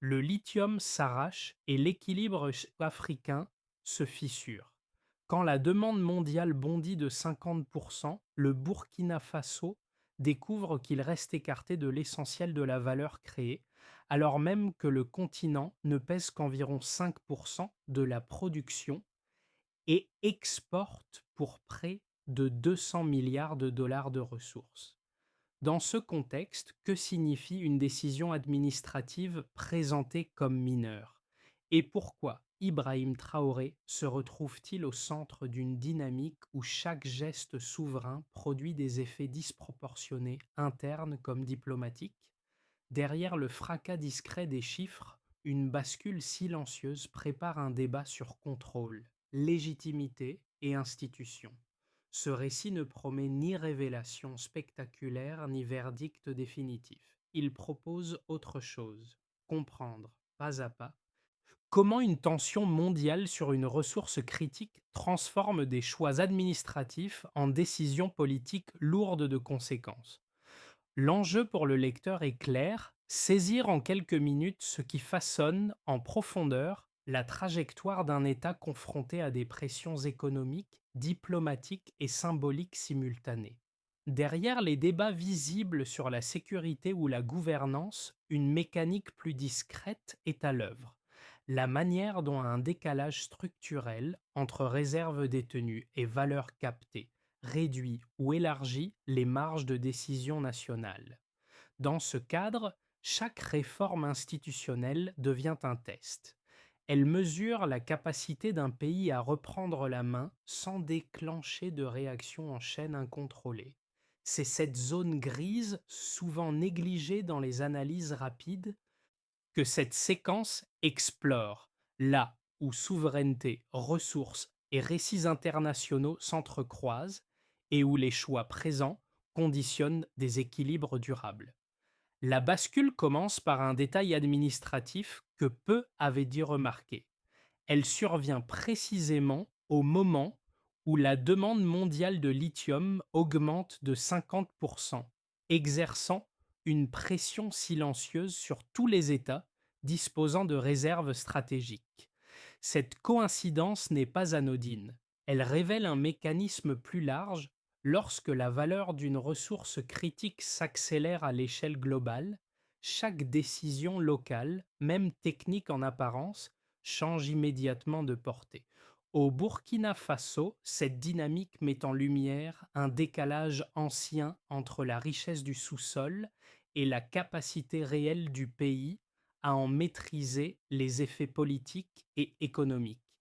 Le lithium s'arrache et l'équilibre africain se fissure. Quand la demande mondiale bondit de 50%, le Burkina Faso découvre qu'il reste écarté de l'essentiel de la valeur créée, alors même que le continent ne pèse qu'environ 5% de la production et exporte pour près de 200 milliards de dollars de ressources. Dans ce contexte, que signifie une décision administrative présentée comme mineure? Et pourquoi Ibrahim Traoré se retrouve-t-il au centre d'une dynamique où chaque geste souverain produit des effets disproportionnés, internes comme diplomatiques? Derrière le fracas discret des chiffres, une bascule silencieuse prépare un débat sur contrôle, légitimité et institution. Ce récit ne promet ni révélation spectaculaire ni verdict définitif. Il propose autre chose, comprendre, pas à pas, comment une tension mondiale sur une ressource critique transforme des choix administratifs en décisions politiques lourdes de conséquences. L'enjeu pour le lecteur est clair, saisir en quelques minutes ce qui façonne en profondeur la trajectoire d'un État confronté à des pressions économiques, diplomatiques et symboliques simultanées. Derrière les débats visibles sur la sécurité ou la gouvernance, une mécanique plus discrète est à l'œuvre. La manière dont un décalage structurel entre réserves détenues et valeurs captées réduit ou élargit les marges de décision nationales. Dans ce cadre, chaque réforme institutionnelle devient un test. Elle mesure la capacité d'un pays à reprendre la main sans déclencher de réaction en chaîne incontrôlée. C'est cette zone grise, souvent négligée dans les analyses rapides, que cette séquence explore, là où souveraineté, ressources et récits internationaux s'entrecroisent et où les choix présents conditionnent des équilibres durables. La bascule commence par un détail administratif que peu avaient dit remarquer. Elle survient précisément au moment où la demande mondiale de lithium augmente de 50%, exerçant une pression silencieuse sur tous les États disposant de réserves stratégiques. Cette coïncidence n'est pas anodine. Elle révèle un mécanisme plus large. Lorsque la valeur d'une ressource critique s'accélère à l'échelle globale, chaque décision locale, même technique en apparence, change immédiatement de portée. Au Burkina Faso, cette dynamique met en lumière un décalage ancien entre la richesse du sous-sol et la capacité réelle du pays à en maîtriser les effets politiques et économiques.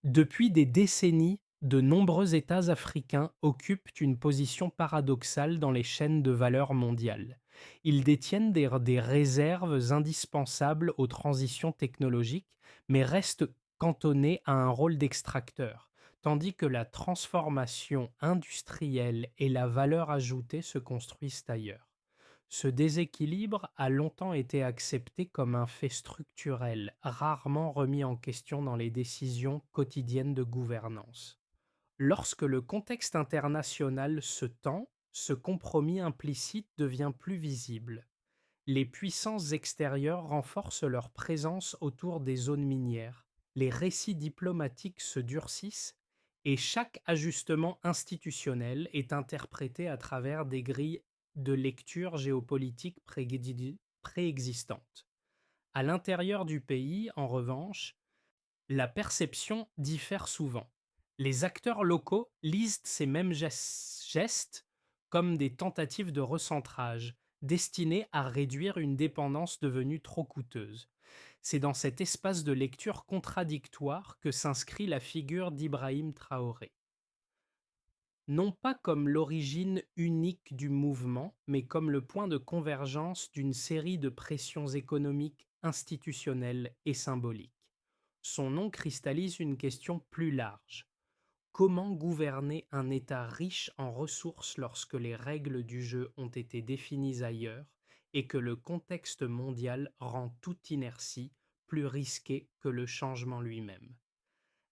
Depuis des décennies, de nombreux États africains occupent une position paradoxale dans les chaînes de valeur mondiales. Ils détiennent des réserves indispensables aux transitions technologiques, mais restent cantonnés à un rôle d'extracteur, tandis que la transformation industrielle et la valeur ajoutée se construisent ailleurs. Ce déséquilibre a longtemps été accepté comme un fait structurel, rarement remis en question dans les décisions quotidiennes de gouvernance. Lorsque le contexte international se tend, ce compromis implicite devient plus visible. Les puissances extérieures renforcent leur présence autour des zones minières, les récits diplomatiques se durcissent et chaque ajustement institutionnel est interprété à travers des grilles de lecture géopolitique préexistantes. À l'intérieur du pays, en revanche, la perception diffère souvent. Les acteurs locaux lisent ces mêmes gestes comme des tentatives de recentrage, destinées à réduire une dépendance devenue trop coûteuse. C'est dans cet espace de lecture contradictoire que s'inscrit la figure d'Ibrahim Traoré. Non pas comme l'origine unique du mouvement, mais comme le point de convergence d'une série de pressions économiques, institutionnelles et symboliques. Son nom cristallise une question plus large. Comment gouverner un État riche en ressources lorsque les règles du jeu ont été définies ailleurs et que le contexte mondial rend toute inertie plus risquée que le changement lui-même?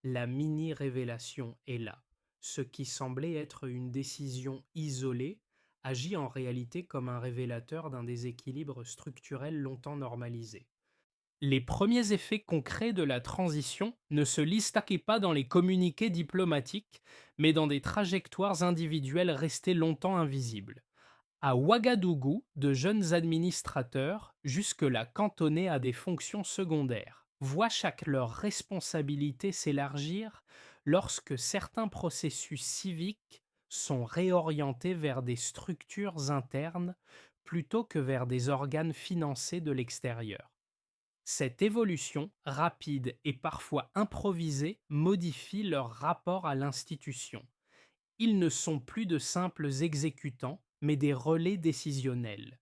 La mini-révélation est là. Ce qui semblait être une décision isolée agit en réalité comme un révélateur d'un déséquilibre structurel longtemps normalisé. Les premiers effets concrets de la transition ne se listaient pas dans les communiqués diplomatiques, mais dans des trajectoires individuelles restées longtemps invisibles. À Ouagadougou, de jeunes administrateurs, jusque-là cantonnés à des fonctions secondaires, voient chaque leur responsabilité s'élargir lorsque certains processus civiques sont réorientés vers des structures internes plutôt que vers des organes financés de l'extérieur. Cette évolution, rapide et parfois improvisée, modifie leur rapport à l'institution. Ils ne sont plus de simples exécutants, mais des relais décisionnels.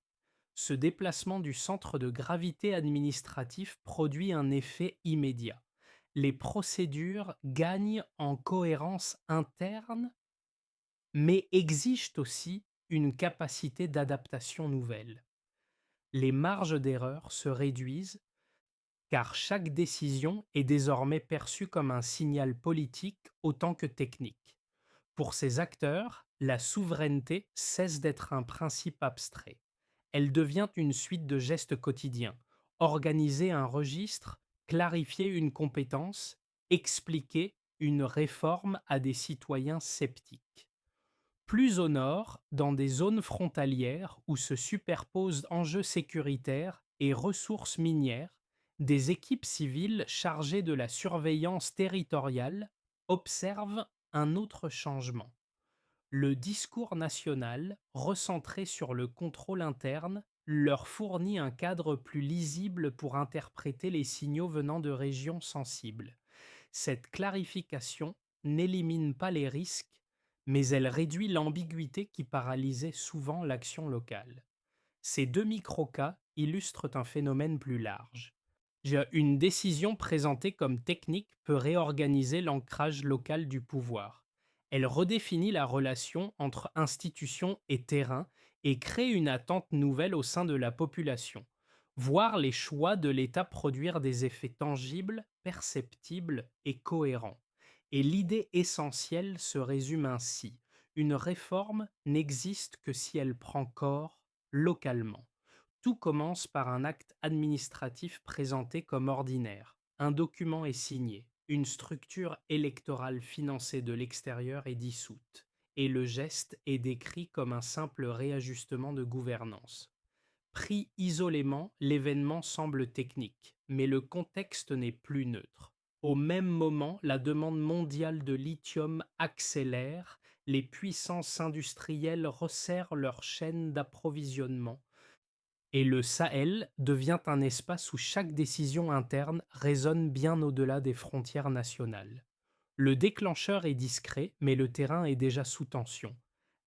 Ce déplacement du centre de gravité administratif produit un effet immédiat. Les procédures gagnent en cohérence interne, mais exigent aussi une capacité d'adaptation nouvelle. Les marges d'erreur se réduisent car chaque décision est désormais perçue comme un signal politique autant que technique. Pour ces acteurs, la souveraineté cesse d'être un principe abstrait. Elle devient une suite de gestes quotidiens. Organiser un registre, clarifier une compétence, expliquer une réforme à des citoyens sceptiques. Plus au nord, dans des zones frontalières où se superposent enjeux sécuritaires et ressources minières, des équipes civiles chargées de la surveillance territoriale observent un autre changement. Le discours national, recentré sur le contrôle interne, leur fournit un cadre plus lisible pour interpréter les signaux venant de régions sensibles. Cette clarification n'élimine pas les risques, mais elle réduit l'ambiguïté qui paralysait souvent l'action locale. Ces deux micro-cas illustrent un phénomène plus large. Une décision présentée comme technique peut réorganiser l'ancrage local du pouvoir. Elle redéfinit la relation entre institutions et terrain et crée une attente nouvelle au sein de la population. Voir les choix de l'État produire des effets tangibles, perceptibles et cohérents. Et l'idée essentielle se résume ainsi. Une réforme n'existe que si elle prend corps localement. Tout commence par un acte administratif présenté comme ordinaire. Un document est signé, une structure électorale financée de l'extérieur est dissoute, et le geste est décrit comme un simple réajustement de gouvernance. Pris isolément, l'événement semble technique, mais le contexte n'est plus neutre. Au même moment, la demande mondiale de lithium accélère, les puissances industrielles resserrent leurs chaînes d'approvisionnement, et le Sahel devient un espace où chaque décision interne résonne bien au-delà des frontières nationales. Le déclencheur est discret, mais le terrain est déjà sous tension.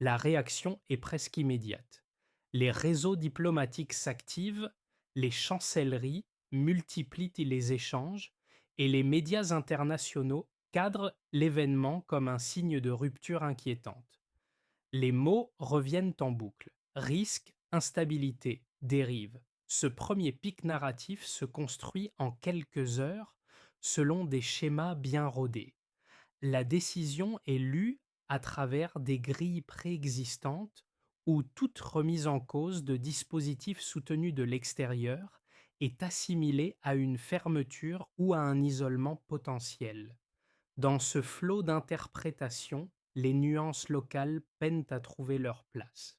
La réaction est presque immédiate. Les réseaux diplomatiques s'activent, les chancelleries multiplient les échanges, et les médias internationaux cadrent l'événement comme un signe de rupture inquiétante. Les mots reviennent en boucle. Risque, instabilité, dérive. Ce premier pic narratif se construit en quelques heures selon des schémas bien rodés. La décision est lue à travers des grilles préexistantes où toute remise en cause de dispositifs soutenus de l'extérieur est assimilée à une fermeture ou à un isolement potentiel. Dans ce flot d'interprétation, les nuances locales peinent à trouver leur place.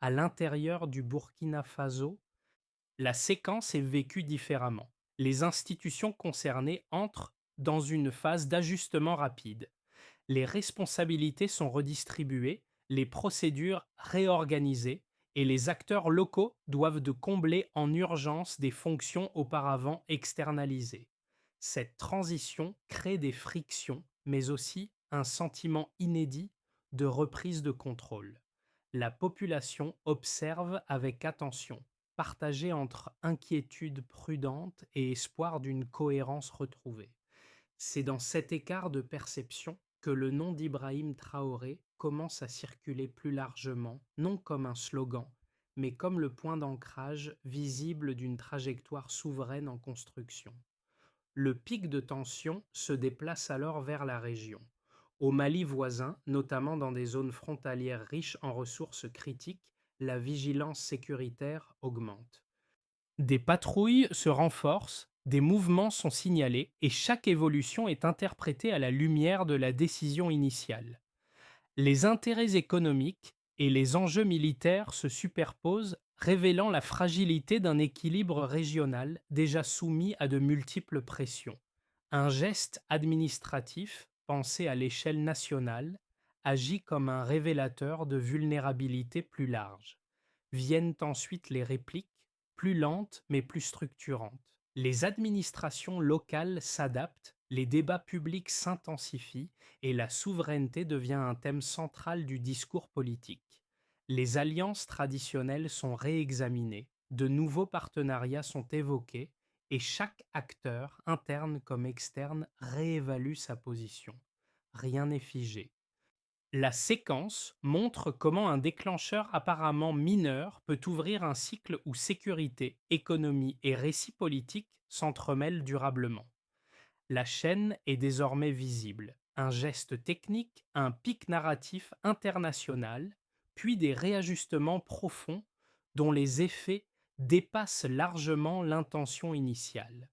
À l'intérieur du Burkina Faso, la séquence est vécue différemment. Les institutions concernées entrent dans une phase d'ajustement rapide. Les responsabilités sont redistribuées, les procédures réorganisées et les acteurs locaux doivent de combler en urgence des fonctions auparavant externalisées. Cette transition crée des frictions, mais aussi un sentiment inédit de reprise de contrôle. La population observe avec attention, partagée entre inquiétude prudente et espoir d'une cohérence retrouvée. C'est dans cet écart de perception que le nom d'Ibrahim Traoré commence à circuler plus largement, non comme un slogan, mais comme le point d'ancrage visible d'une trajectoire souveraine en construction. Le pic de tension se déplace alors vers la région. Au Mali voisin, notamment dans des zones frontalières riches en ressources critiques, la vigilance sécuritaire augmente. Des patrouilles se renforcent, des mouvements sont signalés et chaque évolution est interprétée à la lumière de la décision initiale. Les intérêts économiques et les enjeux militaires se superposent, révélant la fragilité d'un équilibre régional déjà soumis à de multiples pressions. Un geste administratif, pensé à l'échelle nationale, agit comme un révélateur de vulnérabilité plus large. Viennent ensuite les répliques, plus lentes mais plus structurantes. Les administrations locales s'adaptent, les débats publics s'intensifient et la souveraineté devient un thème central du discours politique. Les alliances traditionnelles sont réexaminées, de nouveaux partenariats sont évoqués et chaque acteur, interne comme externe, réévalue sa position. Rien n'est figé. La séquence montre comment un déclencheur apparemment mineur peut ouvrir un cycle où sécurité, économie et récit politique s'entremêlent durablement. La chaîne est désormais visible. Un geste technique, un pic narratif international, puis des réajustements profonds dont les effets dépassent largement l'intention initiale.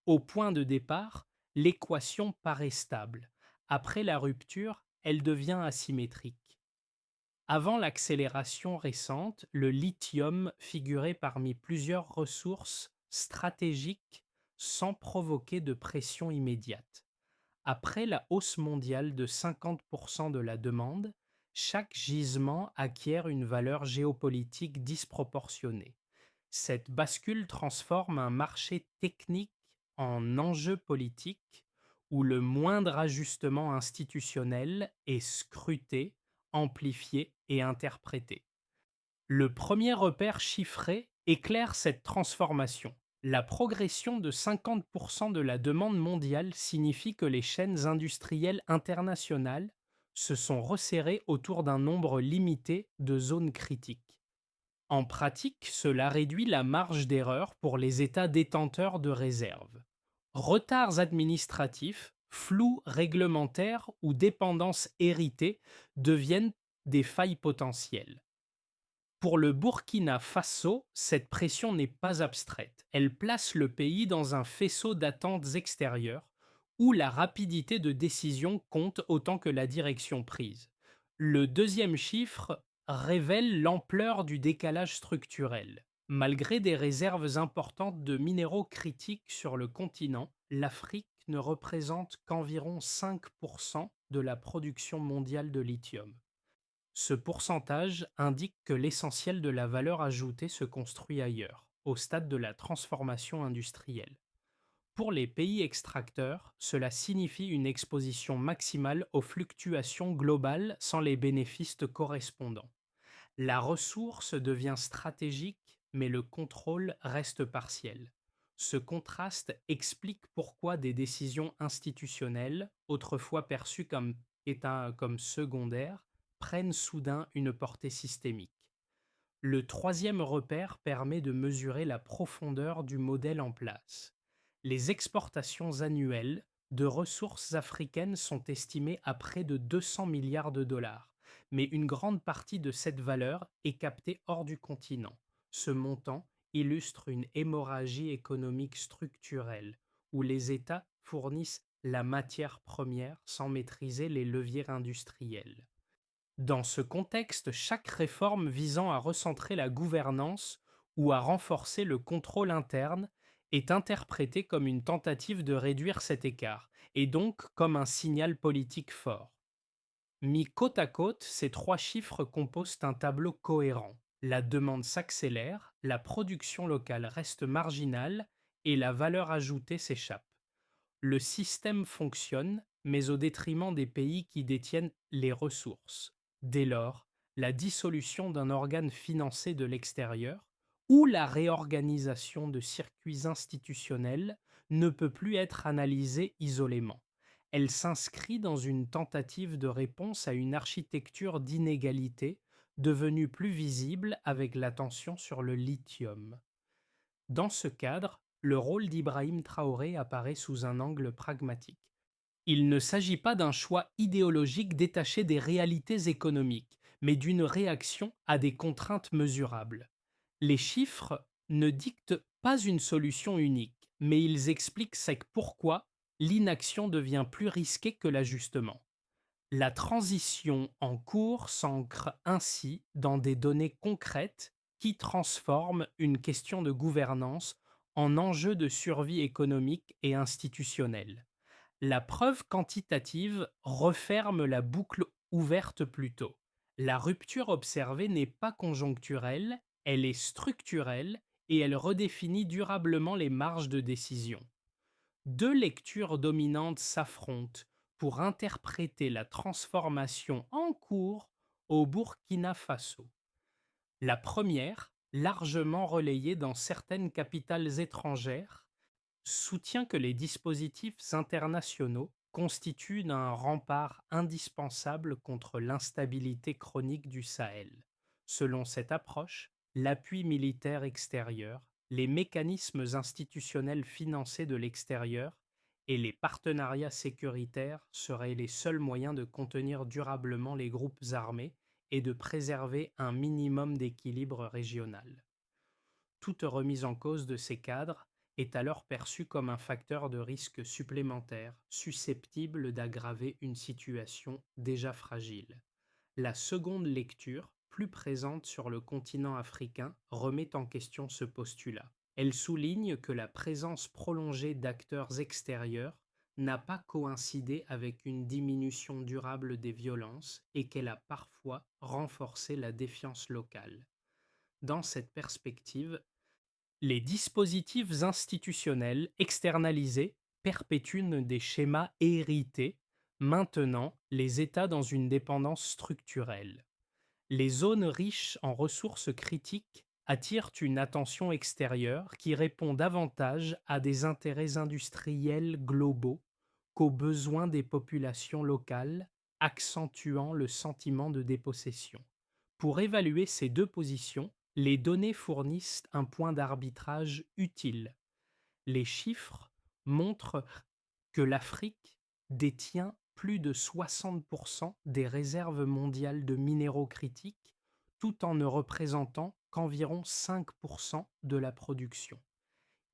Au point de départ, l'équation paraît stable. Après la rupture, elle devient asymétrique. Avant l'accélération récente, le lithium figurait parmi plusieurs ressources stratégiques sans provoquer de pression immédiate. Après la hausse mondiale de 50% de la demande, chaque gisement acquiert une valeur géopolitique disproportionnée. Cette bascule transforme un marché technique en enjeu politique où le moindre ajustement institutionnel est scruté, amplifié et interprété. Le premier repère chiffré éclaire cette transformation. La progression de 50% de la demande mondiale signifie que les chaînes industrielles internationales se sont resserrées autour d'un nombre limité de zones critiques. En pratique, cela réduit la marge d'erreur pour les États détenteurs de réserves. Retards administratifs, flous réglementaires ou dépendances héritées deviennent des failles potentielles. Pour le Burkina Faso, cette pression n'est pas abstraite. Elle place le pays dans un faisceau d'attentes extérieures où la rapidité de décision compte autant que la direction prise. Le deuxième chiffre révèle l'ampleur du décalage structurel. Malgré des réserves importantes de minéraux critiques sur le continent, l'Afrique ne représente qu'environ 5% de la production mondiale de lithium. Ce pourcentage indique que l'essentiel de la valeur ajoutée se construit ailleurs, au stade de la transformation industrielle. Pour les pays extracteurs, cela signifie une exposition maximale aux fluctuations globales sans les bénéfices correspondants. La ressource devient stratégique, mais le contrôle reste partiel. Ce contraste explique pourquoi des décisions institutionnelles, autrefois perçues comme secondaires, prennent soudain une portée systémique. Le troisième repère permet de mesurer la profondeur du modèle en place. Les exportations annuelles de ressources africaines sont estimées à près de 200 milliards de dollars, mais une grande partie de cette valeur est captée hors du continent. Ce montant illustre une hémorragie économique structurelle, où les États fournissent la matière première sans maîtriser les leviers industriels. Dans ce contexte, chaque réforme visant à recentrer la gouvernance ou à renforcer le contrôle interne est interprétée comme une tentative de réduire cet écart, et donc comme un signal politique fort. Mis côte à côte, ces trois chiffres composent un tableau cohérent. La demande s'accélère, la production locale reste marginale et la valeur ajoutée s'échappe. Le système fonctionne, mais au détriment des pays qui détiennent les ressources. Dès lors, la dissolution d'un organe financé de l'extérieur ou la réorganisation de circuits institutionnels ne peut plus être analysée isolément. Elle s'inscrit dans une tentative de réponse à une architecture d'inégalité devenue plus visible avec l'attention sur le lithium. Dans ce cadre, le rôle d'Ibrahim Traoré apparaît sous un angle pragmatique. Il ne s'agit pas d'un choix idéologique détaché des réalités économiques, mais d'une réaction à des contraintes mesurables. Les chiffres ne dictent Pas une solution unique, mais ils expliquent sec pourquoi l'inaction devient plus risquée que l'ajustement. La transition en cours s'ancre ainsi dans des données concrètes qui transforment une question de gouvernance en enjeu de survie économique et institutionnelle. La preuve quantitative referme la boucle ouverte plus tôt. La rupture observée n'est pas conjoncturelle, elle est structurelle et elle redéfinit durablement les marges de décision. Deux lectures dominantes s'affrontent pour interpréter la transformation en cours au Burkina Faso. La première, largement relayée dans certaines capitales étrangères, soutient que les dispositifs internationaux constituent un rempart indispensable contre l'instabilité chronique du Sahel. Selon cette approche, l'appui militaire extérieur, les mécanismes institutionnels financés de l'extérieur et les partenariats sécuritaires seraient les seuls moyens de contenir durablement les groupes armés et de préserver un minimum d'équilibre régional. Toute remise en cause de ces cadres est alors perçue comme un facteur de risque supplémentaire, susceptible d'aggraver une situation déjà fragile. La seconde lecture, plus présente sur le continent africain, remet en question ce postulat. Elle souligne que la présence prolongée d'acteurs extérieurs n'a pas coïncidé avec une diminution durable des violences et qu'elle a parfois renforcé la défiance locale. Dans cette perspective, les dispositifs institutionnels externalisés perpétuent des schémas hérités, maintenant les États dans une dépendance structurelle. Les zones riches en ressources critiques attirent une attention extérieure qui répond davantage à des intérêts industriels globaux qu'aux besoins des populations locales, accentuant le sentiment de dépossession. Pour évaluer ces deux positions, les données fournissent un point d'arbitrage utile. Les chiffres montrent que l'Afrique détient plus de 60% des réserves mondiales de minéraux critiques, tout en ne représentant qu'environ 5% de la production.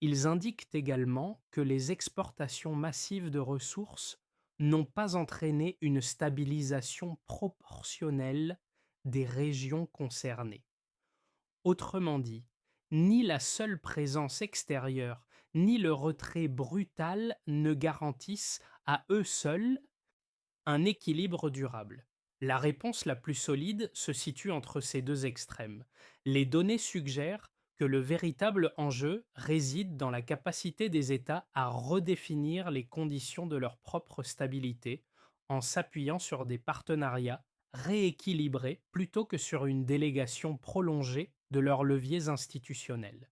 Ils indiquent également que les exportations massives de ressources n'ont pas entraîné une stabilisation proportionnelle des régions concernées. Autrement dit, ni la seule présence extérieure, ni le retrait brutal ne garantissent à eux seuls un équilibre durable. La réponse la plus solide se situe entre ces deux extrêmes. Les données suggèrent que le véritable enjeu réside dans la capacité des États à redéfinir les conditions de leur propre stabilité en s'appuyant sur des partenariats rééquilibrés plutôt que sur une délégation prolongée de leurs leviers institutionnels.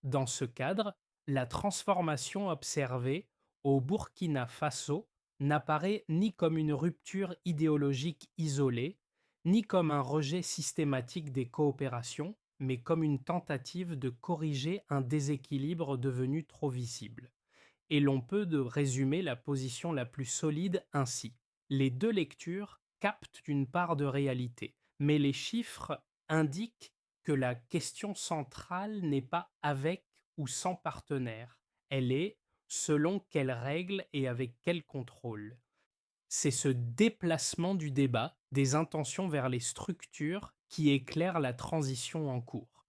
Dans ce cadre, la transformation observée au Burkina Faso n'apparaît ni comme une rupture idéologique isolée, ni comme un rejet systématique des coopérations, mais comme une tentative de corriger un déséquilibre devenu trop visible. Et l'on peut résumer la position la plus solide ainsi. Les deux lectures captent une part de réalité, mais les chiffres indiquent que la question centrale n'est pas avec ou sans partenaire, elle est selon quelles règles et avec quel contrôle. C'est ce déplacement du débat des intentions vers les structures qui éclaire la transition en cours.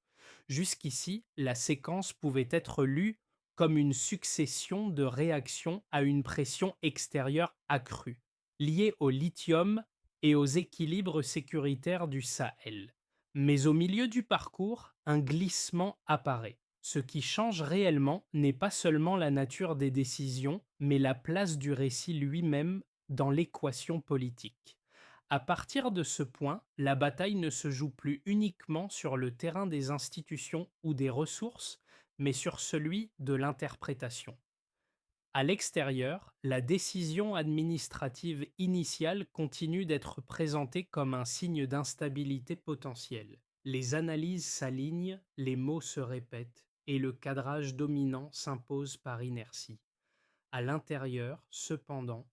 Jusqu'ici, la séquence pouvait être lue comme une succession de réactions à une pression extérieure accrue, liée au lithium et aux équilibres sécuritaires du Sahel. Mais au milieu du parcours, un glissement apparaît. Ce qui change réellement n'est pas seulement la nature des décisions, mais la place du récit lui-même dans l'équation politique. À partir de ce point, la bataille ne se joue plus uniquement sur le terrain des institutions ou des ressources, mais sur celui de l'interprétation. À l'extérieur, la décision administrative initiale continue d'être présentée comme un signe d'instabilité potentielle. Les analyses s'alignent, les mots se répètent, et le cadrage dominant s'impose par inertie. À l'intérieur, cependant,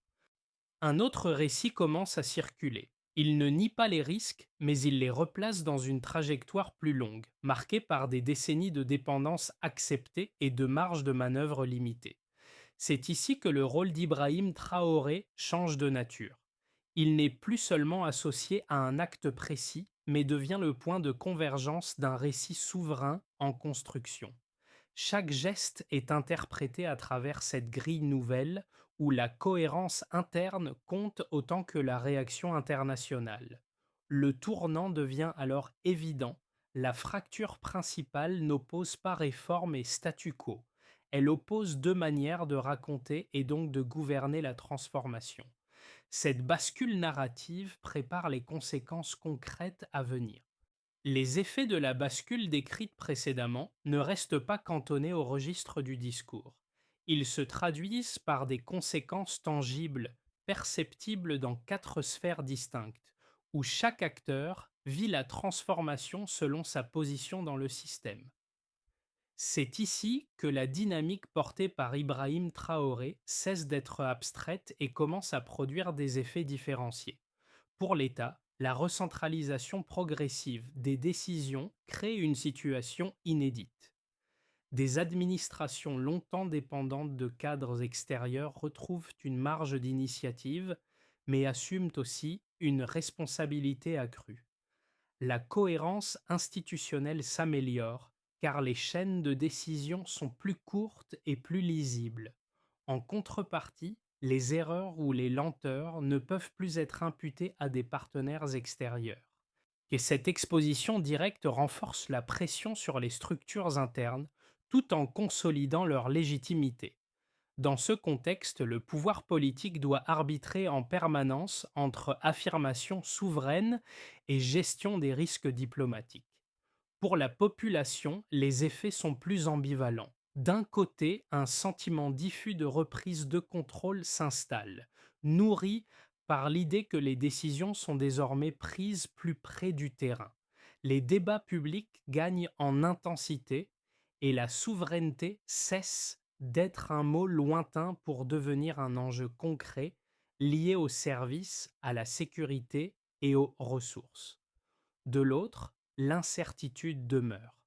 un autre récit commence à circuler. Il ne nie pas les risques, mais il les replace dans une trajectoire plus longue, marquée par des décennies de dépendance acceptée et de marge de manœuvre limitée. C'est ici que le rôle d'Ibrahim Traoré change de nature. Il n'est plus seulement associé à un acte précis, mais devient le point de convergence d'un récit souverain en construction. Chaque geste est interprété à travers cette grille nouvelle où la cohérence interne compte autant que la réaction internationale. Le tournant devient alors évident. La fracture principale n'oppose pas réforme et statu quo. Elle oppose deux manières de raconter et donc de gouverner la transformation. Cette bascule narrative prépare les conséquences concrètes à venir. Les effets de la bascule décrite précédemment ne restent pas cantonnés au registre du discours. Ils se traduisent par des conséquences tangibles, perceptibles dans quatre sphères distinctes, où chaque acteur vit la transformation selon sa position dans le système. C'est ici que la dynamique portée par Ibrahim Traoré cesse d'être abstraite et commence à produire des effets différenciés. Pour l'État, la recentralisation progressive des décisions crée une situation inédite. Des administrations longtemps dépendantes de cadres extérieurs retrouvent une marge d'initiative, mais assument aussi une responsabilité accrue. La cohérence institutionnelle s'améliore car les chaînes de décision sont plus courtes et plus lisibles. En contrepartie, les erreurs ou les lenteurs ne peuvent plus être imputées à des partenaires extérieurs. Et cette exposition directe renforce la pression sur les structures internes tout en consolidant leur légitimité. Dans ce contexte, le pouvoir politique doit arbitrer en permanence entre affirmation souveraine et gestion des risques diplomatiques. Pour la population, les effets sont plus ambivalents. D'un côté, un sentiment diffus de reprise de contrôle s'installe, nourri par l'idée que les décisions sont désormais prises plus près du terrain. Les débats publics gagnent en intensité et la souveraineté cesse d'être un mot lointain pour devenir un enjeu concret lié aux services, à la sécurité et aux ressources. De l'autre, l'incertitude demeure.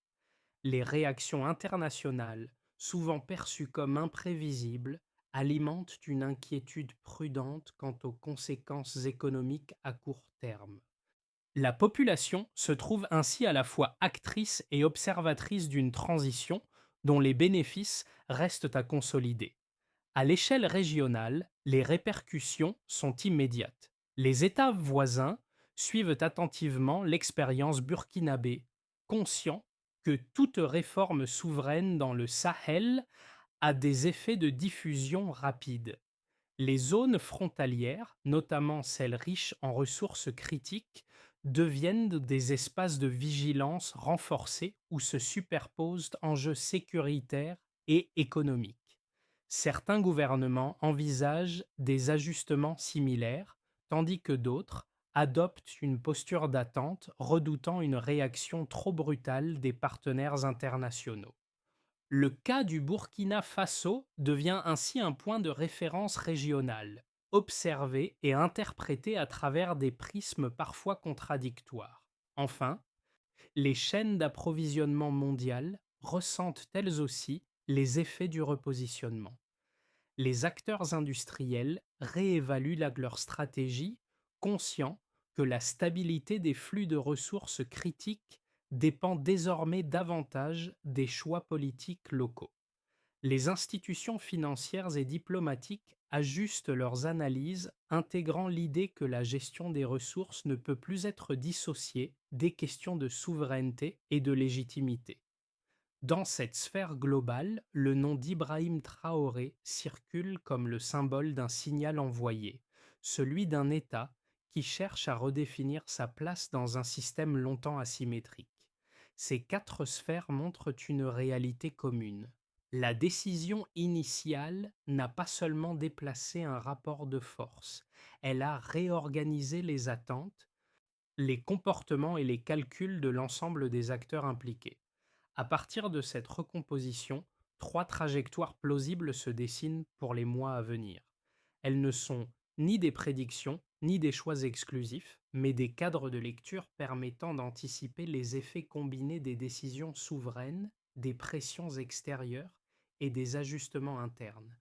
Les réactions internationales, souvent perçues comme imprévisibles, alimentent une inquiétude prudente quant aux conséquences économiques à court terme. La population se trouve ainsi à la fois actrice et observatrice d'une transition dont les bénéfices restent à consolider. À l'échelle régionale, les répercussions sont immédiates. Les États voisins suivent attentivement l'expérience burkinabé, conscients que toute réforme souveraine dans le Sahel a des effets de diffusion rapide. Les zones frontalières, notamment celles riches en ressources critiques, deviennent des espaces de vigilance renforcés où se superposent enjeux sécuritaires et économiques. Certains gouvernements envisagent des ajustements similaires, tandis que d'autres adoptent une posture d'attente, redoutant une réaction trop brutale des partenaires internationaux. Le cas du Burkina Faso devient ainsi un point de référence régional, observé et interprété à travers des prismes parfois contradictoires. Enfin, les chaînes d'approvisionnement mondiales ressentent elles aussi les effets du repositionnement. Les acteurs industriels réévaluent leur stratégie, conscients que la stabilité des flux de ressources critiques dépend désormais davantage des choix politiques locaux. Les institutions financières et diplomatiques ajustent leurs analyses, intégrant l'idée que la gestion des ressources ne peut plus être dissociée des questions de souveraineté et de légitimité. Dans cette sphère globale, le nom d'Ibrahim Traoré circule comme le symbole d'un signal envoyé, celui d'un État qui cherche à redéfinir sa place dans un système longtemps asymétrique. Ces quatre sphères montrent une réalité commune. La décision initiale n'a pas seulement déplacé un rapport de force, elle a réorganisé les attentes, les comportements et les calculs de l'ensemble des acteurs impliqués. À partir de cette recomposition, trois trajectoires plausibles se dessinent pour les mois à venir. Elles ne sont ni des prédictions, ni des choix exclusifs, mais des cadres de lecture permettant d'anticiper les effets combinés des décisions souveraines, des pressions extérieures et des ajustements internes.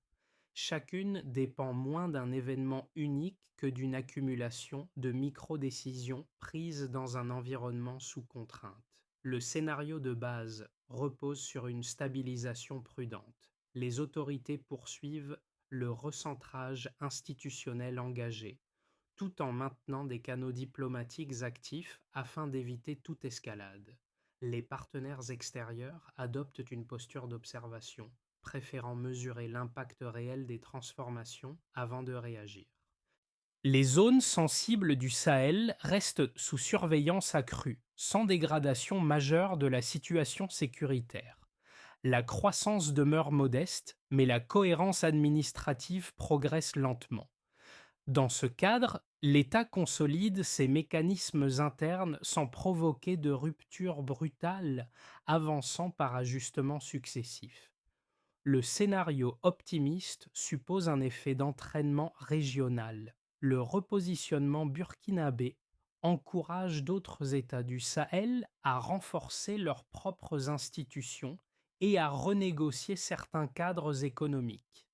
Chacune dépend moins d'un événement unique que d'une accumulation de micro-décisions prises dans un environnement sous contrainte. Le scénario de base repose sur une stabilisation prudente. Les autorités poursuivent le recentrage institutionnel engagé, tout en maintenant des canaux diplomatiques actifs afin d'éviter toute escalade. Les partenaires extérieurs adoptent une posture d'observation, préférant mesurer l'impact réel des transformations avant de réagir. Les zones sensibles du Sahel restent sous surveillance accrue, sans dégradation majeure de la situation sécuritaire. La croissance demeure modeste, mais la cohérence administrative progresse lentement. Dans ce cadre, l'État consolide ses mécanismes internes sans provoquer de rupture brutale, avançant par ajustements successifs. Le scénario optimiste suppose un effet d'entraînement régional. Le repositionnement burkinabé encourage d'autres États du Sahel à renforcer leurs propres institutions et à renégocier certains cadres économiques.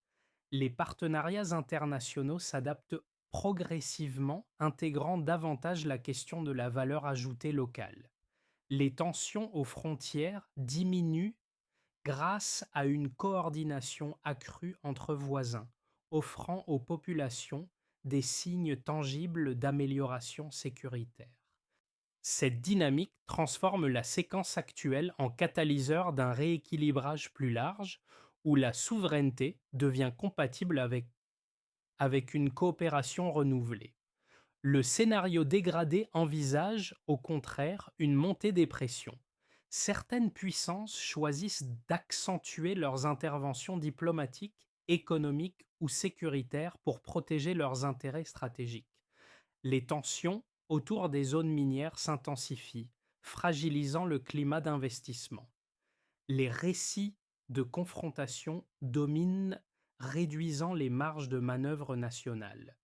Les partenariats internationaux s'adaptent progressivement, intégrant davantage la question de la valeur ajoutée locale. Les tensions aux frontières diminuent grâce à une coordination accrue entre voisins, offrant aux populations des signes tangibles d'amélioration sécuritaire. Cette dynamique transforme la séquence actuelle en catalyseur d'un rééquilibrage plus large où la souveraineté devient compatible avec une coopération renouvelée. Le scénario dégradé envisage, au contraire, une montée des pressions. Certaines puissances choisissent d'accentuer leurs interventions diplomatiques, économiques ou sécuritaires pour protéger leurs intérêts stratégiques. Les tensions autour des zones minières s'intensifient, fragilisant le climat d'investissement. Les récits de confrontation dominent, réduisant les marges de manœuvre nationales.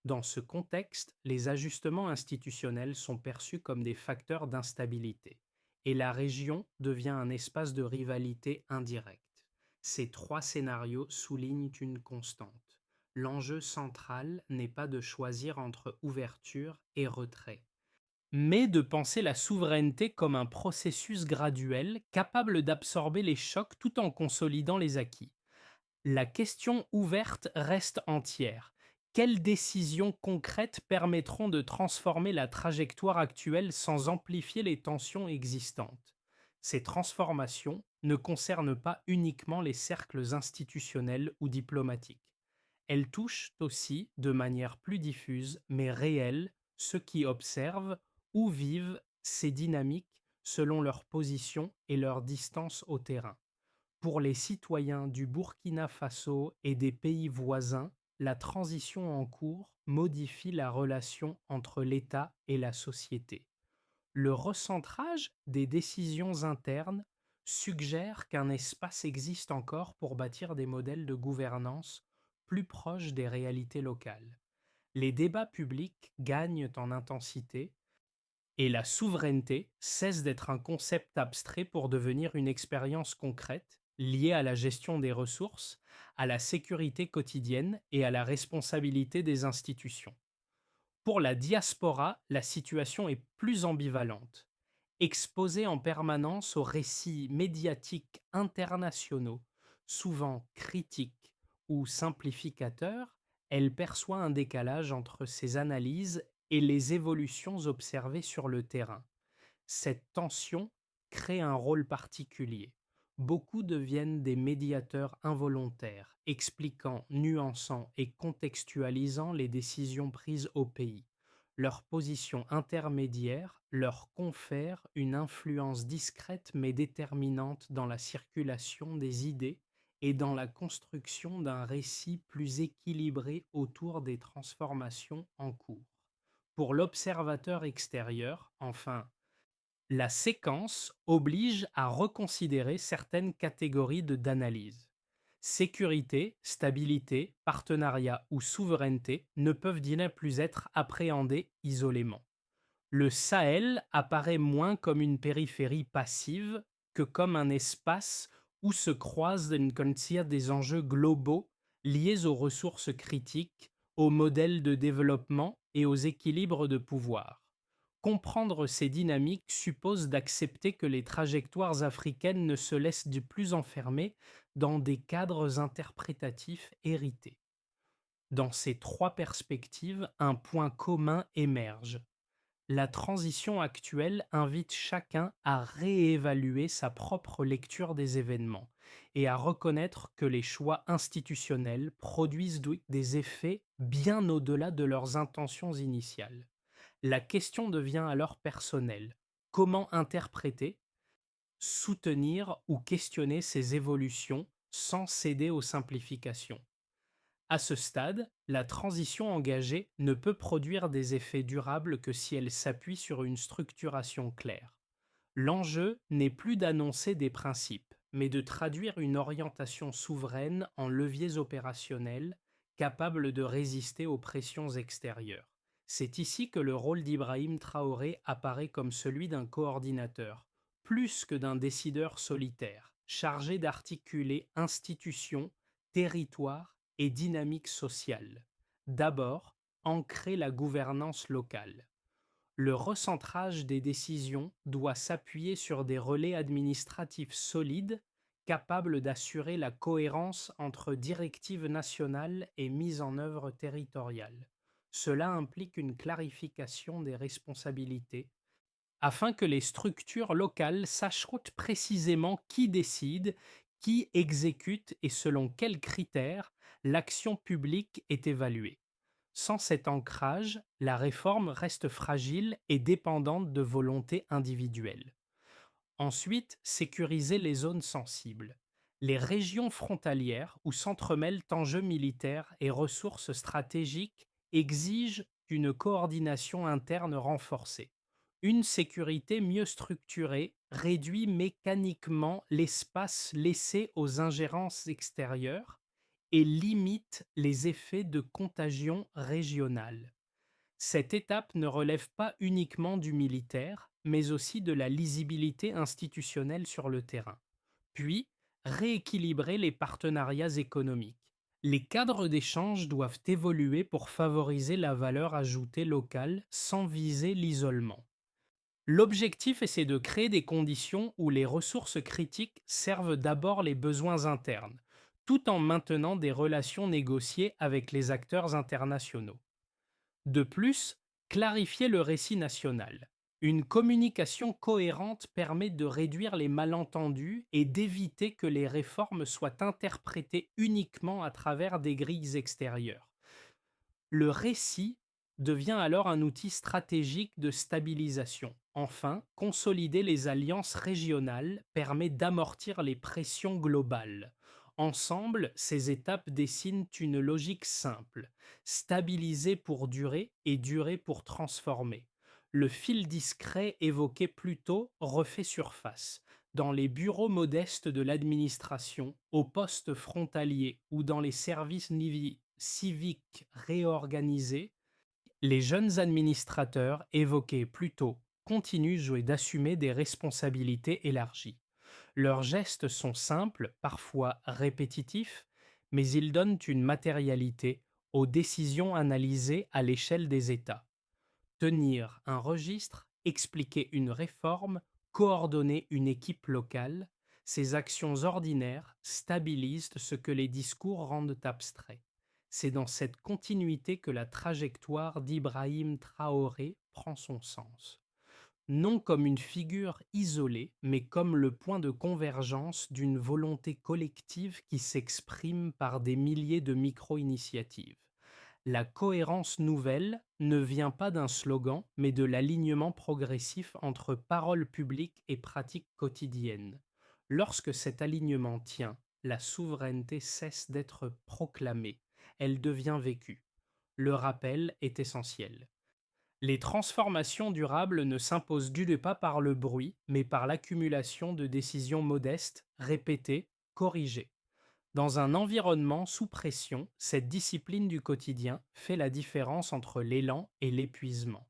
Dans ce contexte, les ajustements institutionnels sont perçus comme des facteurs d'instabilité, et la région devient un espace de rivalité indirecte. Ces trois scénarios soulignent une constante. L'enjeu central n'est pas de choisir entre ouverture et retrait, mais de penser la souveraineté comme un processus graduel capable d'absorber les chocs tout en consolidant les acquis. La question ouverte reste entière. Quelles décisions concrètes permettront de transformer la trajectoire actuelle sans amplifier les tensions existantes? Ces transformations ne concernent pas uniquement les cercles institutionnels ou diplomatiques. Elles touchent aussi, de manière plus diffuse mais réelle, ceux qui observent ou vivent ces dynamiques selon leur position et leur distance au terrain. Pour les citoyens du Burkina Faso et des pays voisins, la transition en cours modifie la relation entre l'État et la société. Le recentrage des décisions internes suggère qu'un espace existe encore pour bâtir des modèles de gouvernance plus proches des réalités locales. Les débats publics gagnent en intensité et la souveraineté cesse d'être un concept abstrait pour devenir une expérience concrète liée à la gestion des ressources, à la sécurité quotidienne et à la responsabilité des institutions. Pour la diaspora, la situation est plus ambivalente. Exposée en permanence aux récits médiatiques internationaux, souvent critiques ou simplificateurs, elle perçoit un décalage entre ses analyses et les évolutions observées sur le terrain. Cette tension crée un rôle particulier. Beaucoup deviennent des médiateurs involontaires, expliquant, nuançant et contextualisant les décisions prises au pays. Leur position intermédiaire leur confère une influence discrète mais déterminante dans la circulation des idées et dans la construction d'un récit plus équilibré autour des transformations en cours. Pour l'observateur extérieur, enfin, la séquence oblige à reconsidérer certaines catégories d'analyse. Sécurité, stabilité, partenariat ou souveraineté ne peuvent dîner plus être appréhendés isolément. Le Sahel apparaît moins comme une périphérie passive que comme un espace où se croisent des enjeux globaux liés aux ressources critiques, aux modèles de développement et aux équilibres de pouvoir. Comprendre ces dynamiques suppose d'accepter que les trajectoires africaines ne se laissent de plus enfermer dans des cadres interprétatifs hérités. Dans ces trois perspectives, un point commun émerge. La transition actuelle invite chacun à réévaluer sa propre lecture des événements et à reconnaître que les choix institutionnels produisent des effets bien au-delà de leurs intentions initiales. La question devient alors personnelle. Comment interpréter, soutenir ou questionner ces évolutions sans céder aux simplifications? À ce stade, la transition engagée ne peut produire des effets durables que si elle s'appuie sur une structuration claire. L'enjeu n'est plus d'annoncer des principes, mais de traduire une orientation souveraine en leviers opérationnels capables de résister aux pressions extérieures. C'est ici que le rôle d'Ibrahim Traoré apparaît comme celui d'un coordinateur, plus que d'un décideur solitaire, chargé d'articuler institutions, territoires et dynamiques sociales. D'abord, ancrer la gouvernance locale. Le recentrage des décisions doit s'appuyer sur des relais administratifs solides capables d'assurer la cohérence entre directives nationales et mise en œuvre territoriale. Cela implique une clarification des responsabilités afin que les structures locales sachent précisément qui décide, qui exécute et selon quels critères l'action publique est évaluée. Sans cet ancrage, la réforme reste fragile et dépendante de volontés individuelles. Ensuite, sécuriser les zones sensibles. Les régions frontalières où s'entremêlent enjeux militaires et ressources stratégiques exigent une coordination interne renforcée. Une sécurité mieux structurée réduit mécaniquement l'espace laissé aux ingérences extérieures et limite les effets de contagion régionale. Cette étape ne relève pas uniquement du militaire, mais aussi de la lisibilité institutionnelle sur le terrain. Puis, rééquilibrer les partenariats économiques. Les cadres d'échange doivent évoluer pour favoriser la valeur ajoutée locale sans viser l'isolement. L'objectif c'est de créer des conditions où les ressources critiques servent d'abord les besoins internes, tout en maintenant des relations négociées avec les acteurs internationaux. De plus, clarifier le récit national. Une communication cohérente permet de réduire les malentendus et d'éviter que les réformes soient interprétées uniquement à travers des grilles extérieures. Le récit devient alors un outil stratégique de stabilisation. Enfin, consolider les alliances régionales permet d'amortir les pressions globales. Ensemble, ces étapes dessinent une logique simple: stabiliser pour durer et durer pour transformer. Le fil discret évoqué plus tôt refait surface. Dans les bureaux modestes de l'administration, aux postes frontaliers ou dans les services civiques réorganisés, les jeunes administrateurs évoqués plus tôt continuent d'assumer des responsabilités élargies. Leurs gestes sont simples, parfois répétitifs, mais ils donnent une matérialité aux décisions analysées à l'échelle des États. Tenir un registre, expliquer une réforme, coordonner une équipe locale, ces actions ordinaires stabilisent ce que les discours rendent abstrait. C'est dans cette continuité que la trajectoire d'Ibrahim Traoré prend son sens. Non comme une figure isolée, mais comme le point de convergence d'une volonté collective qui s'exprime par des milliers de micro-initiatives. La cohérence nouvelle ne vient pas d'un slogan, mais de l'alignement progressif entre paroles publiques et pratiques quotidiennes. Lorsque cet alignement tient, la souveraineté cesse d'être proclamée, elle devient vécue. Le rappel est essentiel. Les transformations durables ne s'imposent pas par le bruit, mais par l'accumulation de décisions modestes, répétées, corrigées. Dans un environnement sous pression, cette discipline du quotidien fait la différence entre l'élan et l'épuisement.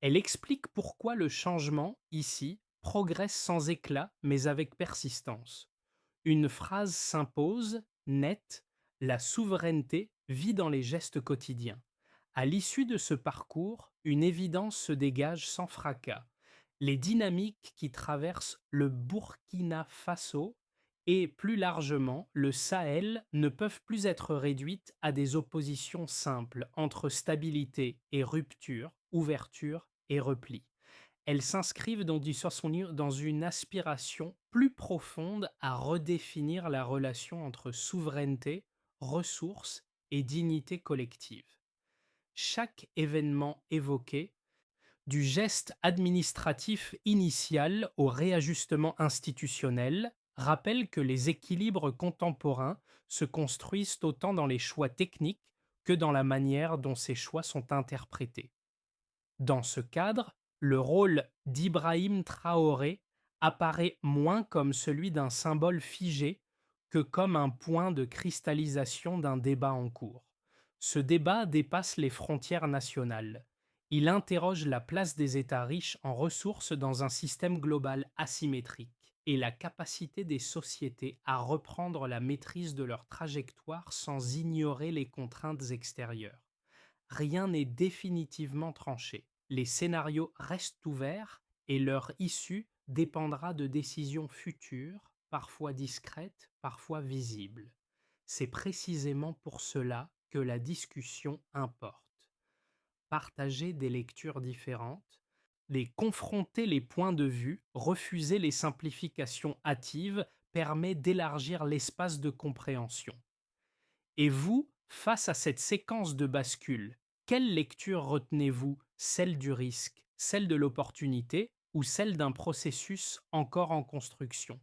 Elle explique pourquoi le changement, ici, progresse sans éclat mais avec persistance. Une phrase s'impose, nette, la souveraineté vit dans les gestes quotidiens. À l'issue de ce parcours, une évidence se dégage sans fracas. Les dynamiques qui traversent le Burkina Faso et plus largement le Sahel ne peuvent plus être réduites à des oppositions simples entre stabilité et rupture, ouverture et repli. Elles s'inscrivent dans une aspiration plus profonde à redéfinir la relation entre souveraineté, ressources et dignité collective. Chaque événement évoqué, du geste administratif initial au réajustement institutionnel, rappelle que les équilibres contemporains se construisent autant dans les choix techniques que dans la manière dont ces choix sont interprétés. Dans ce cadre, le rôle d'Ibrahim Traoré apparaît moins comme celui d'un symbole figé que comme un point de cristallisation d'un débat en cours. Ce débat dépasse les frontières nationales. Il interroge la place des États riches en ressources dans un système global asymétrique et la capacité des sociétés à reprendre la maîtrise de leur trajectoire sans ignorer les contraintes extérieures. Rien n'est définitivement tranché. Les scénarios restent ouverts et leur issue dépendra de décisions futures, parfois discrètes, parfois visibles. C'est précisément pour cela que la discussion importe. Partager des lectures différentes, les confronter les points de vue, refuser les simplifications hâtives permet d'élargir l'espace de compréhension. Et vous, face à cette séquence de bascule, quelle lecture retenez-vous? Celle du risque, celle de l'opportunité ou celle d'un processus encore en construction?